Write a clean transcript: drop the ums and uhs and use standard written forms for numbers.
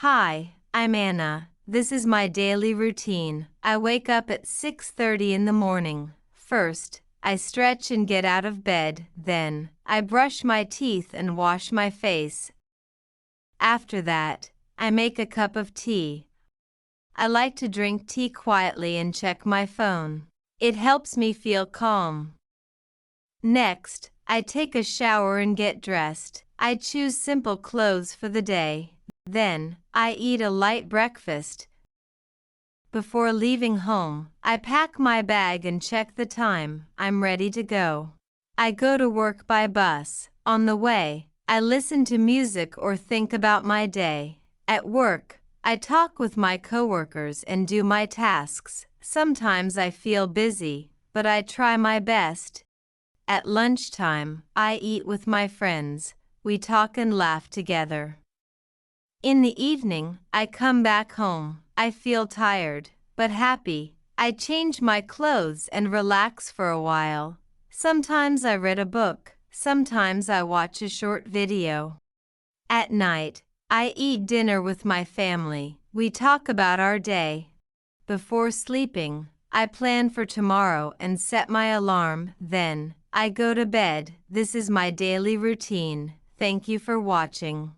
Hi, I'm Anna. This is my daily routine. I wake up at 6:30 in the morning. First, I stretch and get out of bed. Then, I brush my teeth and wash my face. After that, I make a cup of tea. I like to drink tea quietly and check my phone. It helps me feel calm. Next, I take a shower and get dressed. I choose simple clothes for the day. Then, I eat a light breakfast. Before leaving home, I pack my bag and check the time. I'm ready to go. I go to work by bus. On the way, I listen to music or think about my day. At work, I talk with my coworkers and do my tasks. Sometimes I feel busy, but I try my best. At lunchtime, I eat with my friends. We talk and laugh together. In the evening, I come back home. I feel tired, but happy. I change my clothes and relax for a while. Sometimes I read a book. Sometimes I watch a short video. At night, I eat dinner with my family. We talk about our day. Before sleeping, I plan for tomorrow and set my alarm. Then, I go to bed. This is my daily routine. Thank you for watching.